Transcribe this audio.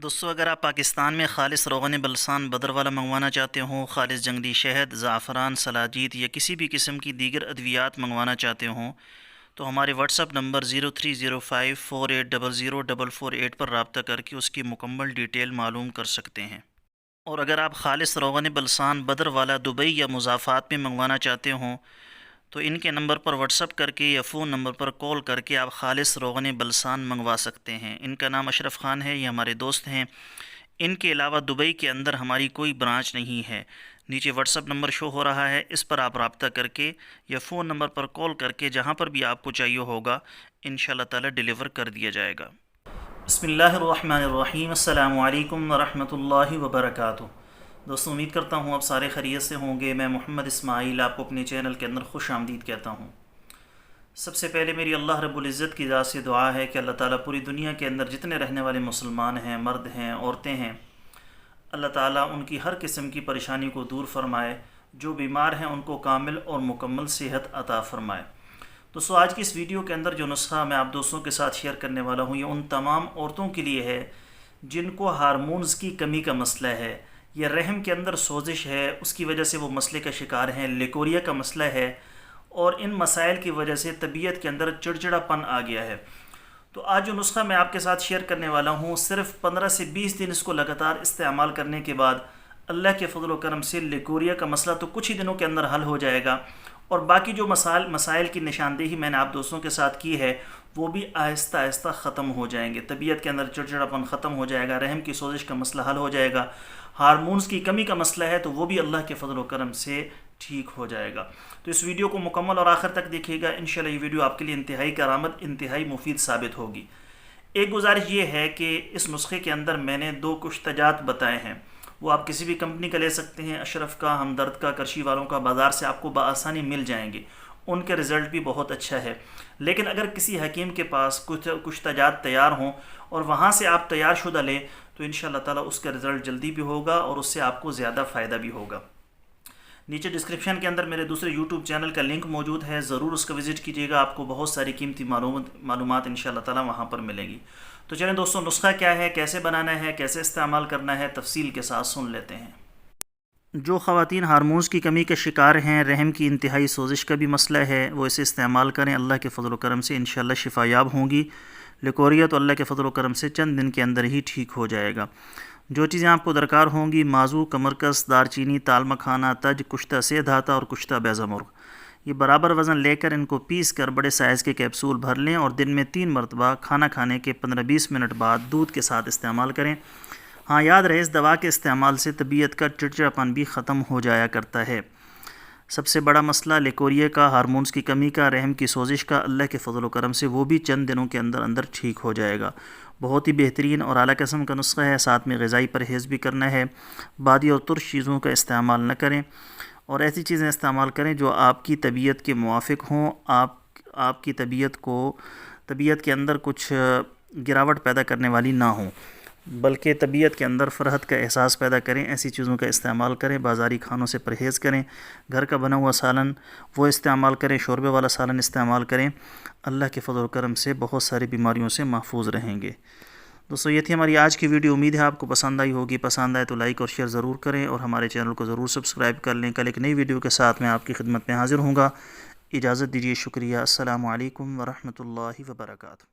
دوستو اگر آپ پاکستان میں خالص روغن بلسان بدر والا منگوانا چاہتے ہوں، خالص جنگلی شہد، زعفران، سلاجید یا کسی بھی قسم کی دیگر ادویات منگوانا چاہتے ہوں تو ہمارے واٹس اپ نمبر 030548004448 پر رابطہ کر کے اس کی مکمل ڈیٹیل معلوم کر سکتے ہیں۔ اور اگر آپ خالص روغن بلسان بدر والا دبئی یا مضافات میں منگوانا چاہتے ہوں تو ان کے نمبر پر واٹس اپ کر کے یا فون نمبر پر کال کر کے آپ خالص روغن بلسان منگوا سکتے ہیں۔ ان کا نام اشرف خان ہے، یہ ہمارے دوست ہیں۔ ان کے علاوہ دبئی کے اندر ہماری کوئی برانچ نہیں ہے۔ نیچے واٹس اپ نمبر شو ہو رہا ہے، اس پر آپ رابطہ کر کے یا فون نمبر پر کال کر کے جہاں پر بھی آپ کو چاہیے ہوگا انشاءاللہ تعالی ڈیلیور کر دیا جائے گا۔ بسم اللہ الرحمن الرحیم۔ السلام علیکم ورحمۃ اللہ وبرکاتہ۔ دوستوں امید کرتا ہوں آپ سارے خیریت سے ہوں گے۔ میں محمد اسماعیل آپ کو اپنے چینل کے اندر خوش آمدید کہتا ہوں۔ سب سے پہلے میری اللہ رب العزت کی ذات سے دعا ہے کہ اللہ تعالیٰ پوری دنیا کے اندر جتنے رہنے والے مسلمان ہیں، مرد ہیں، عورتیں ہیں، اللہ تعالیٰ ان کی ہر قسم کی پریشانی کو دور فرمائے۔ جو بیمار ہیں ان کو کامل اور مکمل صحت عطا فرمائے۔ دوستوں آج کی اس ویڈیو کے اندر جو نسخہ میں آپ دوستوں کے ساتھ شیئر کرنے والا ہوں، یہ ان تمام عورتوں کے لیے ہے جن کو ہارمونز کی کمی کا مسئلہ ہے، یا رحم کے اندر سوزش ہے، اس کی وجہ سے وہ مسئلے کا شکار ہیں، لیکوریا کا مسئلہ ہے، اور ان مسائل کی وجہ سے طبیعت کے اندر چڑچڑا پن آ گیا ہے۔ تو آج جو نسخہ میں آپ کے ساتھ شیئر کرنے والا ہوں، صرف 15 سے 20 دن اس کو لگاتار استعمال کرنے کے بعد اللہ کے فضل و کرم سے لیکوریا کا مسئلہ تو کچھ ہی دنوں کے اندر حل ہو جائے گا، اور باقی جو مسائل کی نشاندہی میں نے آپ دوستوں کے ساتھ کی ہے وہ بھی آہستہ آہستہ ختم ہو جائیں گے۔ طبیعت کے اندر چڑچڑاپن ختم ہو جائے گا، رحم کی سوزش کا مسئلہ حل ہو جائے گا، ہارمونز کی کمی کا مسئلہ ہے تو وہ بھی اللہ کے فضل و کرم سے ٹھیک ہو جائے گا۔ تو اس ویڈیو کو مکمل اور آخر تک دیکھیے گا، انشاءاللہ یہ ویڈیو آپ کے لیے انتہائی کارآمد، انتہائی مفید ثابت ہوگی۔ ایک گزارش یہ ہے کہ اس نسخے کے اندر میں نے 2 کشتجات بتائے ہیں، وہ آپ کسی بھی کمپنی کا لے سکتے ہیں، اشرف کا، ہمدرد کا، کرشی والوں کا، بازار سے آپ کو بآسانی مل جائیں گے، ان کے رزلٹ بھی بہت اچھا ہے۔ لیکن اگر کسی حکیم کے پاس کچھ تجات تیار ہوں اور وہاں سے آپ تیار شدہ لیں تو انشاءاللہ تعالیٰ اس کا رزلٹ جلدی بھی ہوگا اور اس سے آپ کو زیادہ فائدہ بھی ہوگا۔ نیچے ڈسکرپشن کے اندر میرے دوسرے یوٹیوب چینل کا لنک موجود ہے، ضرور اس کا وزٹ کیجیے گا، آپ کو بہت ساری قیمتی معلومات انشاءاللہ تعالیٰ وہاں پر ملیں گی۔ تو چلیں دوستوں نسخہ کیا ہے، کیسے بنانا ہے، کیسے استعمال کرنا ہے، تفصیل کے ساتھ سن لیتے ہیں۔ جو خواتین ہارمونز کی کمی کے شکار ہیں، رحم کی انتہائی سوزش کا بھی مسئلہ ہے، وہ اسے استعمال کریں، اللہ کے فضل و کرم سے انشاءاللہ شفا یاب ہوں گی۔ لیکوریا تو اللہ کے فضل و کرم سے چند دن کے اندر ہی ٹھیک ہو جائے گا۔ جو چیزیں آپ کو درکار ہوں گی: مازو، کمرکس، دار چینی، تال مکھانا، تج، کشتہ سے دھاتا اور کشتہ بیضہ مرغ۔ یہ برابر وزن لے کر ان کو پیس کر بڑے سائز کے کیپسول بھر لیں اور دن میں 3 مرتبہ کھانا کھانے کے 15-20 منٹ بعد دودھ کے ساتھ استعمال کریں۔ ہاں یاد رہے اس دوا کے استعمال سے طبیعت کا چڑچڑاپن بھی ختم ہو جایا کرتا ہے۔ سب سے بڑا مسئلہ لیکوریا کا، ہارمونز کی کمی کا، رحم کی سوزش کا، اللہ کے فضل و کرم سے وہ بھی چند دنوں کے اندر اندر ٹھیک ہو جائے گا۔ بہت ہی بہترین اور اعلیٰ قسم کا نسخہ ہے، ساتھ میں غذائی پرہیز بھی کرنا ہے، بادی اور ترش چیزوں کا استعمال نہ کریں اور ایسی چیزیں استعمال کریں جو آپ کی طبیعت کے موافق ہوں، آپ کی طبیعت کے اندر کچھ گراوٹ پیدا کرنے والی نہ ہوں، بلکہ طبیعت کے اندر فرحت کا احساس پیدا کریں۔ ایسی چیزوں کا استعمال کریں، بازاری کھانوں سے پرہیز کریں، گھر کا بنا ہوا سالن وہ استعمال کریں، شوربے والا سالن استعمال کریں، اللہ کے فضل و کرم سے بہت ساری بیماریوں سے محفوظ رہیں گے۔ دوستو یہ تھی ہماری آج کی ویڈیو، امید ہے آپ کو پسند آئی ہوگی۔ پسند آئے تو لائک اور شیئر ضرور کریں اور ہمارے چینل کو ضرور سبسکرائب کر لیں۔ کل ایک نئی ویڈیو کے ساتھ میں آپ کی خدمت میں حاضر ہوں گا۔ اجازت دیجیے، شکریہ، السلام علیکم ورحمۃ اللہ وبرکاتہ۔